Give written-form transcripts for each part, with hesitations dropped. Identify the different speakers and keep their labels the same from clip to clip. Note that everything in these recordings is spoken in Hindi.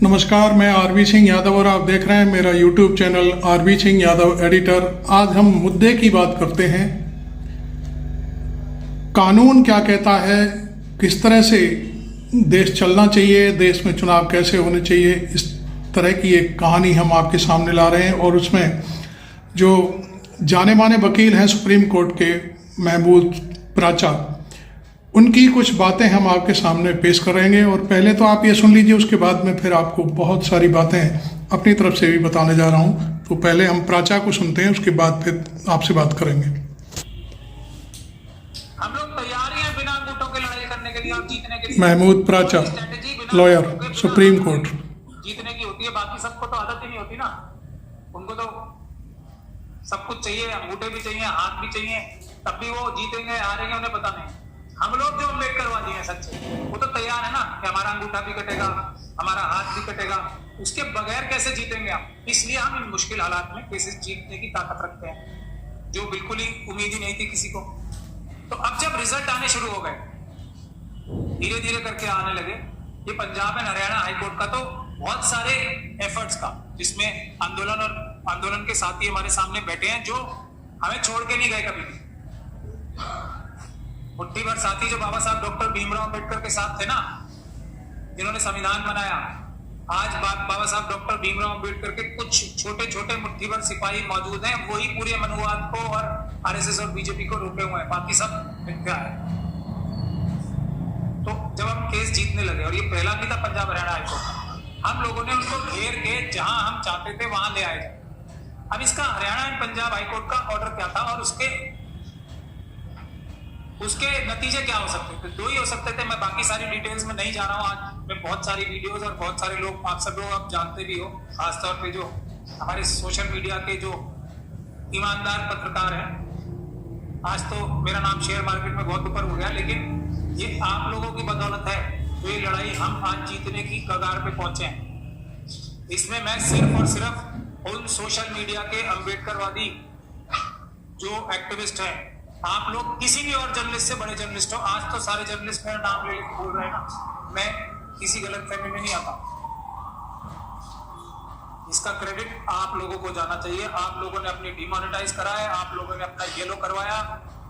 Speaker 1: नमस्कार, मैं आरवी सिंह यादव और आप देख रहे हैं मेरा YouTube channel RV Singh Yadav editor. आज हम मुद्दे की बात करते हैं। कानून क्या कहता है, किस तरह से देश चलना चाहिए, देश में चुनाव कैसे होने चाहिए, इस तरह की एक कहानी हम आपके सामने ला रहे हैं। और उसमें जो जाने माने वकील हैं सुप्रीम कोर्ट के, महमूद प्राचा, उनकी कुछ बातें हम आपके सामने पेश करेंगे। और पहले तो आप ये सुन लीजिए, उसके बाद में फिर आपको बहुत सारी बातें अपनी तरफ से भी बताने जा रहा हूँ। तो पहले हम प्राचा को सुनते हैं, उसके बाद फिर आपसे बात करेंगे।
Speaker 2: हम लोग तैयार हैं बिना अंगूठों के लड़ाई करने के लिए और जीतने के लिए।
Speaker 1: महमूद प्राचा, लॉयर, सुप्रीम कोर्ट।
Speaker 2: जीतने की होती है, बाकी सबको तो आदत ही नहीं होती ना। उनको तो सब कुछ चाहिए, अंगूठे भी चाहिए, हाथ भी चाहिए, तब भी वो जीतेंगे हारेंगे उन्हें पता नहीं। हम लोग जो अम्बेडकरवादी हैं सच्चे, वो तो तैयार है ना कि हमारा अंगूठा भी कटेगा, हमारा हाथ भी कटेगा, उसके बगैर कैसे जीतेंगे हम। इसलिए हम इन मुश्किल हालात में केसेस जीतने की ताकत रखते हैं, जो बिल्कुल ही उम्मीद ही नहीं थी किसी को। तो अब जब रिजल्ट आने शुरू हो गए, धीरे धीरे करके आने लगे, ये पंजाब एंड हरियाणा हाईकोर्ट का तो बहुत सारे एफर्ट्स का, जिसमें आंदोलन के साथी हमारे सामने बैठे हैं, जो हमें छोड़ के नहीं गए कभी भी। मुट्ठी भर साथी जो बाबा साहब डॉक्टर भीमराव अम्बेडकर के साथ थे ना, जिन्होंने संविधान बनाया, आज बाबा साहब डॉक्टर भीमराव अम्बेडकर के कुछ छोटे छोटे मुट्ठी भर सिपाही मौजूद हैं, वही पूरे मनुवाद को और आरएसएस और बीजेपी को रोके हुए हैं, बाकी सब मिथ्या है। तो जब हम केस जीतने लगे, और ये पहला नहीं था पंजाब हरियाणा हाईकोर्ट, हम लोगों ने उनको घेर के जहां हम चाहते थे वहां ले आए। अब इसका हरियाणा एंड पंजाब हाईकोर्ट का ऑर्डर क्या था और उसके नतीजे क्या हो सकते थे? दो ही हो सकते थे। मैं बाकी सारी डिटेल्स में नहीं जा रहा हूँ। आज मैं बहुत सारी वीडियोस और बहुत सारे लोग, आप सब लोग आप जानते भी हो, खासतौर पे जो हमारे सोशल मीडिया के जो ईमानदार पत्रकार हैं, आज तो मेरा नाम शेयर मार्केट में बहुत ऊपर हो गया, लेकिन ये आप लोगों की बदौलत है। तो ये लड़ाई हम आज जीतने की कगार पे पहुंचे हैं। इसमें मैं सिर्फ और सिर्फ उन सोशल मीडिया के अम्बेडकरवादी जो एक्टिविस्ट हैं, आप लोग किसी भी और जर्नलिस्ट से बड़े जर्नलिस्ट हो, आज तो सारे जर्नलिस्ट मेरा नाम ले लेकर बोल रहे हैं ना, मैं किसी गलत फहमी में नहीं आता। इसका क्रेडिट आप लोगों को जाना चाहिए। आप लोगों ने अपनी डिमोनेटाइज कराया, आप लोगों ने अपना येलो करवाया,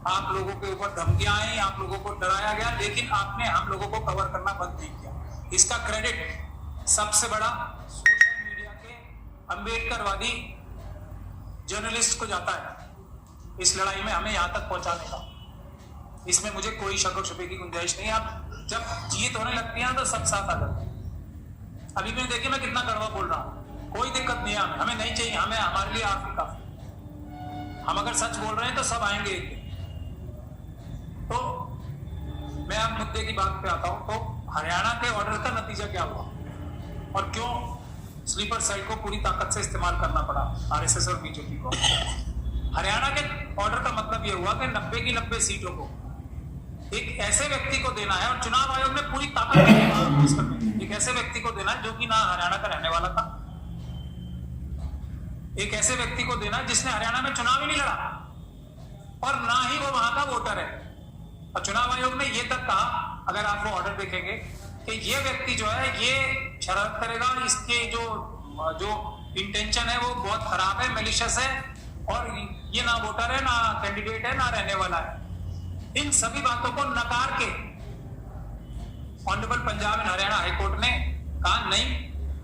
Speaker 2: आप लोगों के ऊपर धमकियां आई, आप लोगों को डराया गया, लेकिन आपने हम लोगों को कवर करना बंद नहीं किया। इसका क्रेडिट सबसे बड़ा सोशल मीडिया के अम्बेडकरवादी जर्नलिस्ट को जाता है, इस लड़ाई में हमें यहां तक पहुंचाने का। इसमें मुझे कोई शक और शुबे की गुंजाइश नहीं है। अब जब जीत होने लगती है तो सब साथ आ जाते हैं। अभी भी देखिए मैं कितना कड़वा बोल रहा हूं, कोई दिक्कत नहीं है, हमें नहीं चाहिए, हमें हमारे लिए आप ही काफी। हम अगर सच बोल रहे हैं तो सब आएंगे एक दिन। तो मैं अब मुद्दे की बात पे आता हूं। तो हरियाणा के ऑर्डर का नतीजा क्या हुआ और क्यों स्लीपर सेल को पूरी ताकत से इस्तेमाल करना पड़ा आरएसएस और बीजेपी को। हरियाणा के ऑर्डर का मतलब यह हुआ कि 90 की 90 सीटों को एक ऐसे व्यक्ति को देना है, और चुनाव आयोग ने पूरी ताकत एक ऐसे व्यक्ति को देना है जो कि ना हरियाणा का रहने वाला था, एक ऐसे व्यक्ति को देना जिसने हरियाणा में चुनाव ही नहीं लड़ा और ना ही वो वहां का वोटर है। और चुनाव आयोग ने यह तक कहा, अगर आप वो ऑर्डर देखेंगे, कि ये व्यक्ति जो है ये शरारत करेगा, इसके जो इंटेंशन है वो बहुत खराब है, मैलिशियस है, और ये ना वोटर है, ना कैंडिडेट है, ना रहने वाला है। इन सभी बातों को नकार के honourable Punjab and Haryana high court ने कहा नहीं,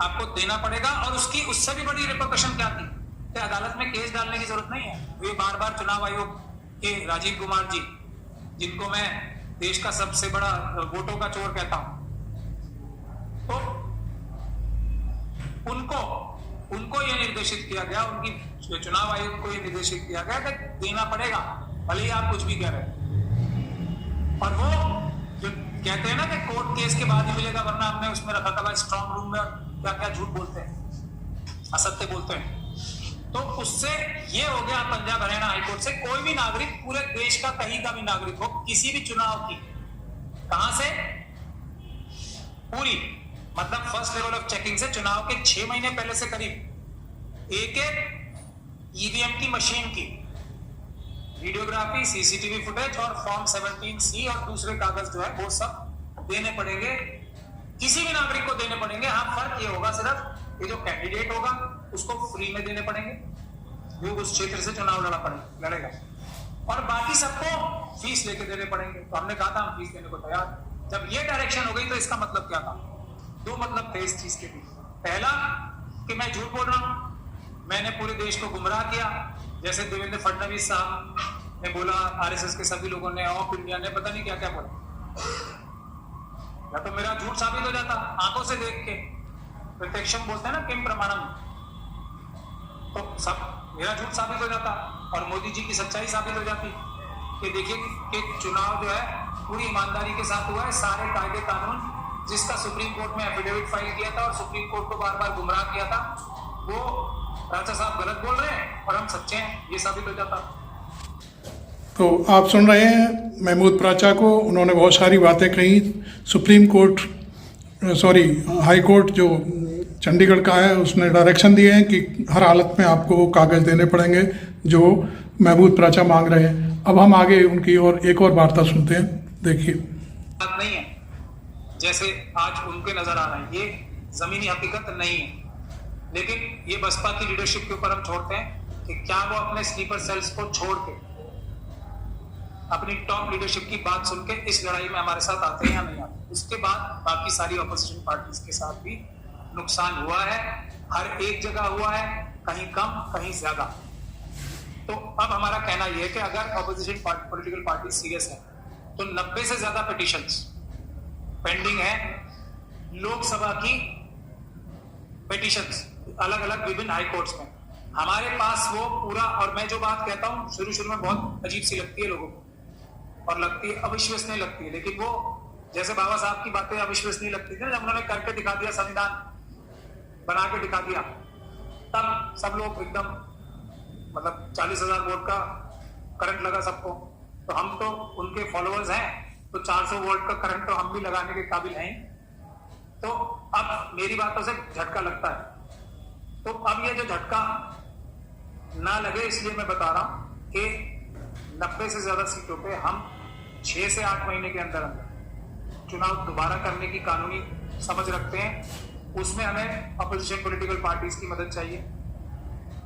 Speaker 2: आपको देना पड़ेगा। और उससे भी बड़ी रिपरकशन क्या थी कि अदालत में केस डालने की जरूरत नहीं है। वे बार बार चुनाव आयोग के राजीव कुमार जी, जिनको मैं देश का सबसे बड़ा वोटों का चोर कहता हूं, तो उनको यह निर्देशित किया गया, उनकी चुनाव आयोग को यह निर्देशित किया गया कि देना पड़ेगा, भले ही आप कुछ भी कह रहे हैं। और वो जो कहते हैं ना कि कोर्ट केस के बाद ही मिलेगा, वरना हमने उसमें रखा था स्ट्रांग रूम में, क्या क्या झूठ बोलते हैं, असत्य बोलते हैं। तो उससे ये हो गया पंजाब हरियाणा हाईकोर्ट से कोई भी नागरिक, पूरे देश का कहीं का भी नागरिक हो, किसी भी चुनाव की, कहां से, पूरी मतलब फर्स्ट लेवल ऑफ चेकिंग से चुनाव के 6 महीने पहले से करीब एक ईवीएम की मशीन की वीडियोग्राफी, सीसीटीवी फुटेज और फॉर्म 17C और दूसरे कागज जो है वो सब देने पड़ेंगे, किसी भी नागरिक को देने पड़ेंगे। हाँ, फर्क ये होगा होगा सिर्फ ये जो कैंडिडेट होगा उसको फ्री में देने पड़ेंगे, वो उस क्षेत्र से चुनाव लड़ेगा, और बाकी सबको फीस लेके देने पड़ेंगे। तो हमने कहा था हम फीस देने को तैयार। जब ये डायरेक्शन हो गई तो इसका मतलब क्या था? दो मतलब थे इस चीज के भी। पहला कि मैं झूठ बोल रहा हूं, मैंने पूरे देश को गुमराह किया, जैसे देवेंद्र फडणवीस साहब ने बोला, आरएसएस के सभी लोगों ने, ऑफ इंडिया ने, पता नहीं क्या क्या बोला। या तो मेरा झूठ साबित हो जाता आंखों से देख के, प्रत्यक्षम बोलते हैं ना, किम प्रमाणम, तो सब मेरा झूठ साबित हो जाता और मोदी जी की सच्चाई साबित हो जाती कि देखिए कि चुनाव जो है पूरी ईमानदारी के साथ हुआ है, सारे कायदे कानून जिसका सुप्रीम कोर्ट में एफिडेविट फाइल किया था और सुप्रीम कोर्ट को बार बार गुमराह किया था, वो राजा साहब गलत बोल रहे हैं और हम सच्चे हैं, ये साबित हो जाता।
Speaker 1: तो आप सुन रहे हैं महमूद प्राचा को, उन्होंने बहुत सारी बातें कही। सुप्रीम कोर्ट हाई कोर्ट जो चंडीगढ़ का है उसने डायरेक्शन दिए हैं कि हर हालत में आपको कागज़ देने पड़ेंगे जो महमूद प्राचा मांग रहे हैं। अब हम आगे उनकी और एक और वार्ता सुनते हैं, देखिए।
Speaker 2: बात नहीं है जैसे आज उनके नजर आ रहा है, ये जमीनी हकीकत नहीं है, लेकिन ये बसपा की लीडरशिप के ऊपर हम छोड़ते हैं कि क्या वो अपने स्लीपर सेल्स को छोड़ के अपनी टॉप लीडरशिप की बात सुन के इस लड़ाई में हमारे साथ आते हैं या नहीं आते। उसके बाद बाकी सारी ऑपोजिशन पार्टीज के साथ भी नुकसान हुआ है, हर एक जगह हुआ है, कहीं कम कहीं ज्यादा। तो अब हमारा कहना यह है कि अगर ऑपोजिशन पॉलिटिकल पार्टी सीरियस है तो 90 से ज्यादा पिटीशंस पेंडिंग है, लोकसभा की पिटीशंस अलग अलग विभिन्न हाई कोर्ट्स में। हमारे पास वो पूरा, और मैं जो बात कहता हूँ शुरू में बहुत अजीब सी लगती है लोगों को और लगती है अविश्वसनीय लगती है, लेकिन वो जैसे बाबा साहब की बातें अविश्वसनीय लगती थी, जब उन्होंने करके दिखा दिया, संविधान बना के दिखा दिया, तब सब लोग एकदम मतलब 40,000 वोट का करंट लगा सबको। तो हम तो उनके फॉलोअर्स हैं, तो 400 वोट का करंट तो हम भी लगाने के काबिल हैं। तो अब मेरी बातों से झटका लगता है, तो अब ये जो झटका ना लगे इसलिए मैं बता रहा हूं कि 90 से ज्यादा सीटों पे हम 6 से 8 महीने के अंदर अंदर चुनाव दोबारा करने की कानूनी समझ रखते हैं। उसमें हमें अपोजिशन पॉलिटिकल पार्टीज की मदद चाहिए।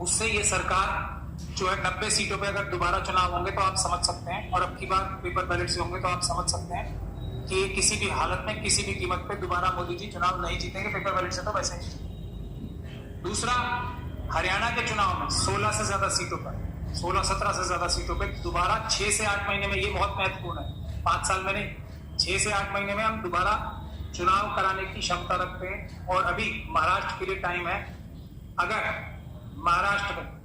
Speaker 2: उससे ये सरकार जो है 90 सीटों पे अगर दोबारा चुनाव होंगे तो आप समझ सकते हैं, और अब की बार पेपर बैलेट से होंगे तो आप समझ सकते हैं कि किसी भी हालत में किसी भी कीमत पे दोबारा मोदी जी चुनाव नहीं जीतेंगे, पेपर बैलेट से तो वैसे ही। दूसरा, हरियाणा के चुनाव में 16 से ज्यादा सीटों पर, 16-17 से ज्यादा सीटों पे दोबारा 6 से 8 महीने में, ये बहुत महत्वपूर्ण है, 5 साल में नहीं, 6 से 8 महीने में हम दोबारा चुनाव कराने की क्षमता रखते हैं। और अभी महाराष्ट्र के लिए टाइम है। अगर महाराष्ट्र में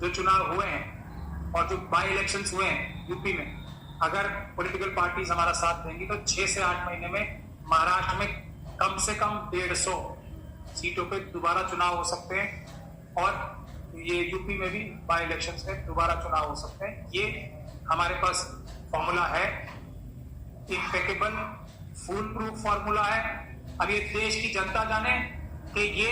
Speaker 2: जो चुनाव हुए हैं और जो बाई इलेक्शंस हुए हैं यूपी में, अगर पॉलिटिकल पार्टीज हमारा साथ देंगी तो 6 से 8 महीने में महाराष्ट्र में कम से कम 150 सीटों पे दोबारा चुनाव हो सकते हैं, और ये यूपी में भी बाई इलेक्शन से दोबारा चुनाव हो सकते हैं। ये हमारे पास फॉर्मूला है, इम्पेकेबल फुल प्रूफ फॉर्मूला है। अब ये देश की जनता जाने कि ये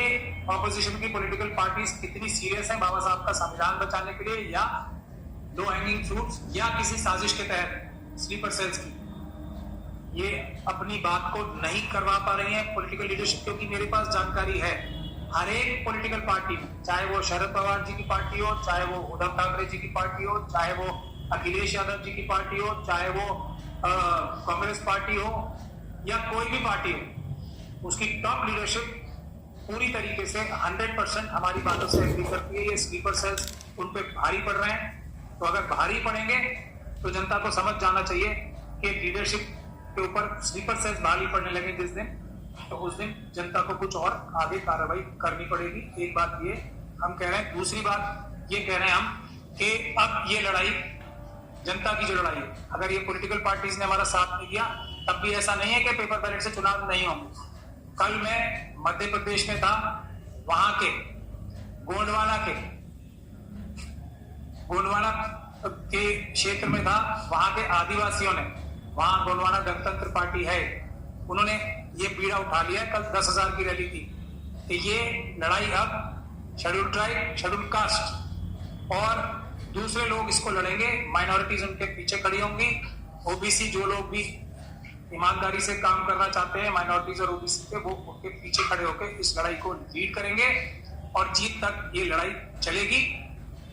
Speaker 2: ऑपोजिशन की पॉलिटिकल पार्टीज कितनी सीरियस है बाबा साहब का संविधान बचाने के लिए, या लो हैंगिंग फ्रूट्स, या किसी साजिश के तहत स्लीपर सेल्स की ये अपनी बात को नहीं करवा पा रही है पॉलिटिकल लीडरशिप। क्योंकि मेरे पास जानकारी है हर एक पॉलिटिकल पार्टी में, चाहे वो शरद पवार जी की पार्टी हो, चाहे वो उद्धव ठाकरे जी की पार्टी हो, चाहे वो अखिलेश यादव जी की पार्टी हो, चाहे वो कांग्रेस पार्टी हो या कोई भी पार्टी हो, उसकी टॉप लीडरशिप पूरी तरीके से 100% हमारी बातों से एग्री करती है। ये स्लीपर सेल्स उन पे भारी पड़ रहे हैं, तो अगर भारी पड़ेंगे तो जनता को समझ जाना चाहिए कि लीडरशिप के ऊपर स्लीपर सेल्स भारी पड़ने लगे जिस दिन, तो उस दिन जनता को कुछ और आगे कार्रवाई करनी पड़ेगी। एक बात ये हम कह रहे हैं। दूसरी बात ये कह रहे हैं हम कि अब ये लड़ाई जनता की जो लड़ाई है, अगर ये पॉलिटिकल पार्टीज ने हमारा साथ नहीं दिया तब भी ऐसा नहीं है कि पेपर बैलेट से चुनाव नहीं होंगे। कल मैं मध्य प्रदेश में था, वहां के गोंडवाना के क्षेत्र में था, वहां के आदिवासियों ने, वहां गोंडवाना गणतंत्र पार्टी है, उन्होंने ये पीड़ा उठा लिया। कल 10,000 की रैली थी कि ये लड़ाई अब शेड्यूल ट्राइब, शेड्यूल कास्ट और दूसरे लोग इसको लड़ेंगे, माइनॉरिटीज उनके पीछे खड़ी होंगी, ओबीसी जो लोग भी ईमानदारी से काम करना चाहते हैं माइनॉरिटीज और ओबीसी पे, वो उनके पीछे खड़े होकर इस लड़ाई को लीड करेंगे और जीत तक ये लड़ाई चलेगी।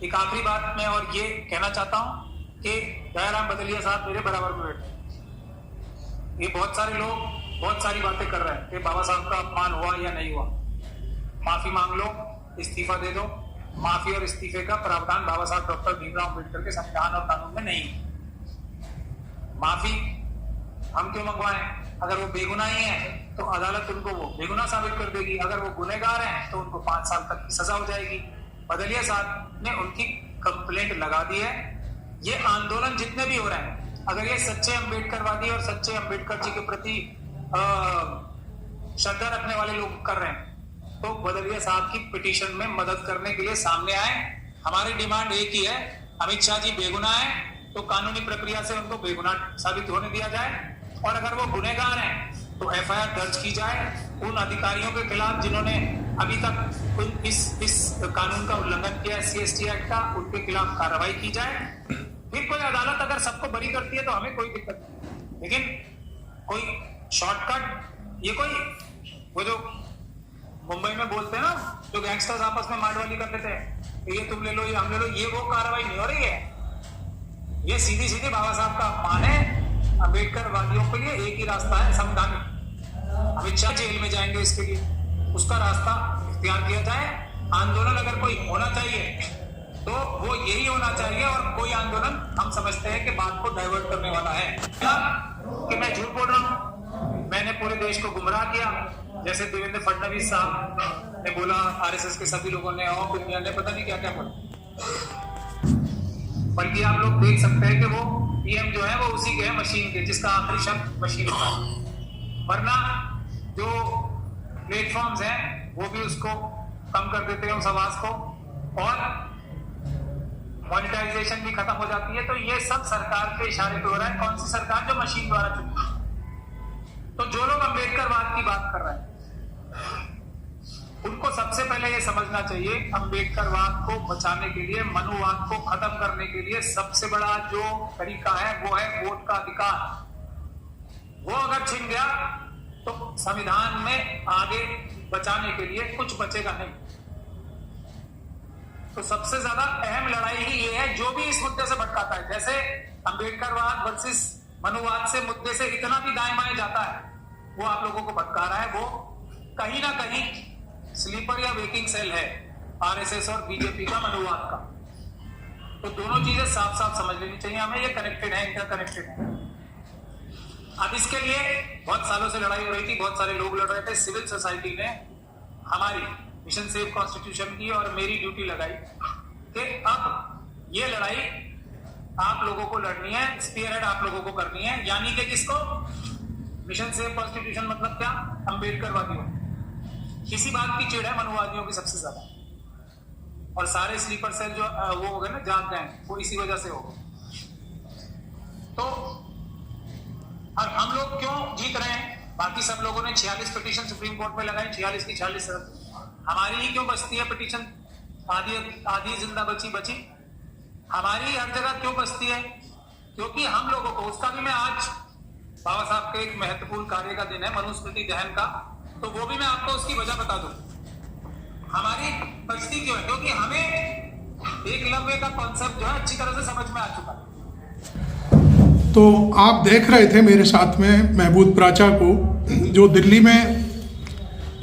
Speaker 2: एक आखिरी बात मैं और ये कहना चाहता हूं कि दयाराम बदलिया साहब मेरे बराबर में बैठे। ये बहुत सारे लोग बहुत सारी बातें कर रहे हैं कि बाबा साहब का अपमान हुआ या नहीं हुआ। माफी मांग लो, इस्तीफा दे दो। माफी और इस्तीफे का प्रावधान बाबा साहब डॉक्टर भीमराव अम्बेडकर के संविधान और कानून में नहीं है। माफी हम क्यों मंगवाएं? अगर वो बेगुनाह ही है तो अदालत उनको वो बेगुनाह साबित कर देगी। अगर वो गुनहगार हैं तो उनको 5 साल तक की सजा हो जाएगी। बदलिया साहब ने उनकी कंप्लेंट लगा दी है। ये आंदोलन जितने भी हो रहे हैं, अगर ये सच्चे अम्बेडकरवादी और सच्चे अम्बेडकर जी के प्रति श्रद्धा रखने वाले लोग कर रहे हैं तो बदलिया साहब की पिटीशन में मदद करने के लिए सामने आए। हमारी डिमांड एक ही है, अमित शाह जी बेगुनाह है तो कानूनी प्रक्रिया से उनको बेगुनाह साबित होने दिया जाए, और अगर वो गुनहगार हैं तो एफआईआर दर्ज की जाए उन अधिकारियों के खिलाफ जिन्होंने अभी तक इस कानून का उल्लंघन किया, SC/ST एक्ट का, उनके खिलाफ कार्रवाई की जाए। फिर कोई अदालत अगर सबको बरी करती है तो हमें कोई दिक्कत नहीं, लेकिन कोई शॉर्टकट, ये कोई वो जो मुंबई में बोलते हैं ना, जो गैंगस्टर्स आपस में मारवाली कर लेते हैं, ये तुम ले लो, ये हम ले लो, ये वो कार्रवाई नहीं हो रही है। ये सीधी सीधी बाबा साहब का अपमान है। अम्बेडकर वादियों के लिए एक ही रास्ता है, संवैधानिक। अमित शाह जेल में जाएंगे इसके लिए, उसका रास्ता इख्तियार किया जाए। आंदोलन अगर कोई होना चाहिए तो वो यही होना चाहिए, और कोई आंदोलन हम समझते हैं कि बात को डाइवर्ट करने वाला है कि मैं झूठ बोल रहा हूं, मैंने पूरे देश को गुमराह किया, जैसे देवेंद्र फडणवीस साहब ने बोला, आरएसएस के सभी लोगों ने और दुनिया ने पता नहीं क्या क्या बोला। बल्कि आप लोग देख सकते हैं कि वो पीएम जो है वो उसी के है, मशीन के, जिसका आखिरी शब्द मशीन था। वरना जो प्लेटफॉर्म्स हैं वो भी उसको कम कर देते हैं उस आवाज को, और मॉनिटाइजेशन भी खत्म हो जाती है। तो ये सब सरकार के इशारे पे हो रहा है। कौन सी सरकार? जो मशीन द्वारा चुनी। तो जो लोग अम्बेडकरवाद की बात कर रहे हैं उनको सबसे पहले ये समझना चाहिए, अम्बेडकरवाद को बचाने के लिए, मनुवाद को खत्म करने के लिए सबसे बड़ा जो तरीका है वो है वोट का अधिकार। वो अगर छिन गया तो संविधान में आगे बचाने के लिए कुछ बचेगा नहीं। तो सबसे ज्यादा अहम लड़ाई ही ये है, जो भी इस मुद्दे से भटकाता है, जैसे अम्बेडकरवाद वर्सेस मनुवाद से मुद्दे से इतना भी दाएं बाएं जाता है, वो आप लोगों को भटका रहा है, वो कहीं ना कहीं स्लीपर या वेकिंग सेल है आरएसएस और बीजेपी का, मनुवाद का। तो दोनों चीजें साफ साफ समझ लेनी चाहिए हमें, ये कनेक्टेड है, इंटरकनेक्टेड है। अब इसके लिए बहुत सालों से लड़ाई हो रही थी, बहुत सारे लोग लड़ रहे थे। सिविल सोसाइटी ने हमारी मिशन सेव कॉन्स्टिट्यूशन की और मेरी ड्यूटी लगाई कि अब ये लड़ाई आप लोगों को लड़नी है, स्पीयरहेड आप लोगों को करनी है। यानी कि किसको? मिशन सेव कॉन्स्टिट्यूशन मतलब क्या? अम्बेडकरवादियों। किसी बात की चिढ़ है मनुवादियों की सबसे ज्यादा, और सारे स्लीपर सेल जो वो हो गए ना, जाग गए, वो इसी वजह से हो। तो और हम लोग क्यों जीत रहे हैं? बाकी सब लोगों ने 46 पिटीशन सुप्रीम कोर्ट में लगाई, 46 की 46 हमारी ही क्यों बचती है पिटीशन? आधी जिंदा बची हमारी हर जगह क्यों बचती है? क्योंकि हम लोगों को, उसका भी मैं आज बाबा साहब के एक महत्वपूर्ण कार्य का दिन है, मनुस्मृति दहन का, तो वो भी मैं आपको उसकी वजह बता दूं। हमारी बचती क्यों है? क्योंकि हमें एकलव्य का कॉन्सेप्ट जो है अच्छी तरह से समझ में आ चुका है।
Speaker 1: तो आप देख रहे थे मेरे साथ में महबूद प्राचा को, जो दिल्ली में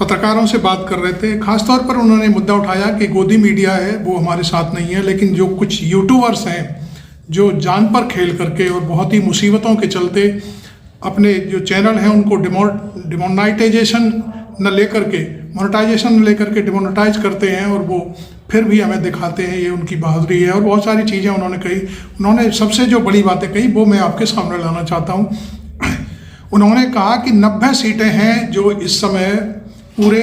Speaker 1: पत्रकारों से बात कर रहे थे। खासतौर पर उन्होंने मुद्दा उठाया कि गोदी मीडिया है वो हमारे साथ नहीं है, लेकिन जो कुछ यूट्यूबर्स हैं जो जान पर खेल करके और बहुत ही मुसीबतों के चलते अपने जो चैनल हैं उनको डिमोनेटाइजेशन न लेकर के, मोनेटाइजेशन न लेकर के डिमोनेटाइज करते हैं, और वो फिर भी हमें दिखाते हैं, ये उनकी बहादुरी है। और बहुत सारी चीज़ें उन्होंने कही। उन्होंने सबसे जो बड़ी बातें कही वो मैं आपके सामने लाना चाहता हूँ। उन्होंने कहा कि 90 सीटें हैं जो इस समय पूरे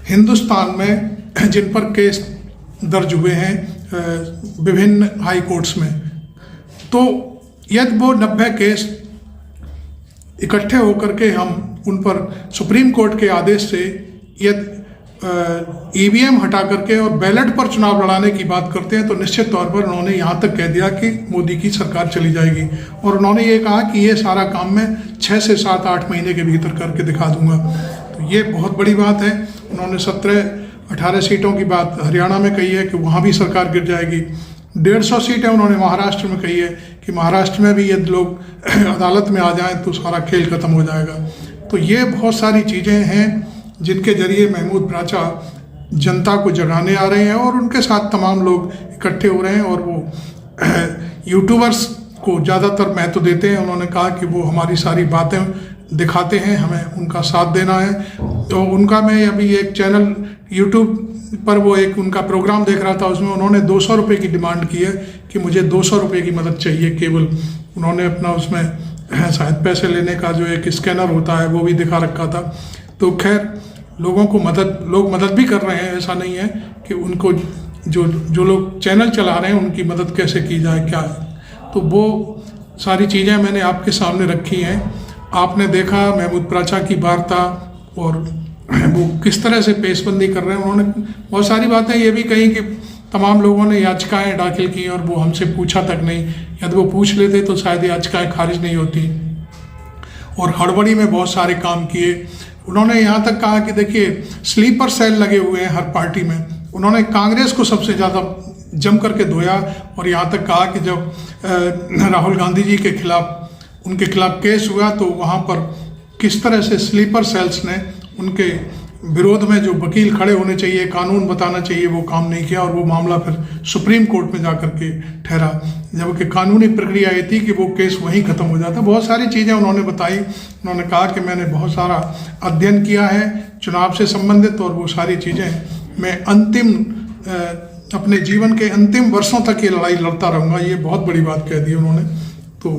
Speaker 1: हिंदुस्तान में जिन पर केस दर्ज हुए हैं विभिन्न हाई कोर्ट्स में, तो यदि वो 90 केस इकट्ठे होकर के हम उन पर सुप्रीम कोर्ट के आदेश से यदि ईवीएम हटा करके और बैलेट पर चुनाव लड़ाने की बात करते हैं, तो निश्चित तौर पर उन्होंने यहाँ तक कह दिया कि मोदी की सरकार चली जाएगी। और उन्होंने ये कहा कि ये सारा काम मैं 6 से 7-8 महीने के भीतर करके दिखा दूंगा। तो ये बहुत बड़ी बात है। उन्होंने 17-18 सीटों की बात हरियाणा में कही है कि वहाँ भी सरकार गिर जाएगी। 150 सीटें उन्होंने महाराष्ट्र में कही है कि महाराष्ट्र में भी यदि लोग अदालत में आ जाएं तो सारा खेल खत्म हो जाएगा। तो ये बहुत सारी चीज़ें हैं जिनके जरिए महमूद बाचा जनता को जगाने आ रहे हैं और उनके साथ तमाम लोग इकट्ठे हो रहे हैं और वो यूट्यूबर्स को ज़्यादातर महत्व देते हैं। उन्होंने कहा कि वो हमारी सारी बातें दिखाते हैं, हमें उनका साथ देना है। तो उनका मैं अभी एक चैनल यूट्यूब पर वो एक उनका प्रोग्राम देख रहा था, उसमें उन्होंने 200 रुपये की डिमांड की है कि मुझे 200 रुपये की मदद चाहिए केवल। उन्होंने अपना उसमें शायद पैसे लेने का जो एक स्कैनर होता है वो भी दिखा रखा था। तो खैर लोगों को लोग मदद भी कर रहे हैं, ऐसा नहीं है कि उनको जो लोग चैनल चला रहे हैं उनकी मदद कैसे की जाए क्या है। तो वो सारी चीज़ें मैंने आपके सामने रखी हैं। आपने देखा महमूद बाचा की वार्ता और वो किस तरह से पेशबंदी कर रहे हैं। उन्होंने बहुत सारी बातें ये भी कही कि तमाम लोगों ने याचिकाएं दाखिल की और वो हमसे पूछा तक नहीं, यदि वो पूछ लेते तो शायद याचिकाएं खारिज नहीं होती। और हड़बड़ी में बहुत सारे काम किए। उन्होंने यहाँ तक कहा कि देखिए स्लीपर सेल लगे हुए हैं हर पार्टी में। उन्होंने कांग्रेस को सबसे ज़्यादा जम करके धोया और यहाँ तक कहा कि जब राहुल गांधी जी के खिलाफ उनके खिलाफ केस हुआ तो वहाँ पर किस तरह से स्लीपर सेल्स ने उनके विरोध में जो वकील खड़े होने चाहिए, कानून बताना चाहिए, वो काम नहीं किया और वो मामला फिर सुप्रीम कोर्ट में जा कर के ठहरा, जबकि कानूनी प्रक्रिया ये थी कि वो केस वहीं ख़त्म हो जाता। बहुत सारी चीज़ें उन्होंने बताई। उन्होंने कहा कि मैंने बहुत सारा अध्ययन किया है चुनाव से संबंधित और वो सारी चीज़ें मैं अपने जीवन के अंतिम वर्षों तक ये लड़ाई लड़ता रहूँगा। ये बहुत बड़ी बात कह दी उन्होंने। तो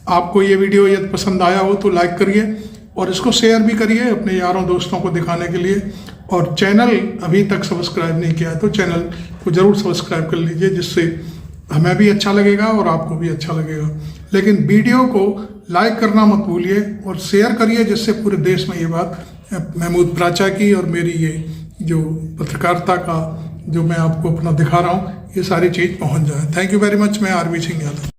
Speaker 1: आपको ये वीडियो यदि पसंद आया हो तो लाइक करिए और इसको शेयर भी करिए अपने यारों दोस्तों को दिखाने के लिए। और चैनल अभी तक सब्सक्राइब नहीं किया है तो चैनल को ज़रूर सब्सक्राइब कर लीजिए, जिससे हमें भी अच्छा लगेगा और आपको भी अच्छा लगेगा। लेकिन वीडियो को लाइक करना मत भूलिए और शेयर करिए, जिससे पूरे देश में ये बात महमूद बाचा की और मेरी ये जो पत्रकारिता का जो मैं आपको अपना दिखा रहा हूँ ये सारी चीज़ पहुँच जाए। Thank you very much. मैं आरवी सिंह यादव।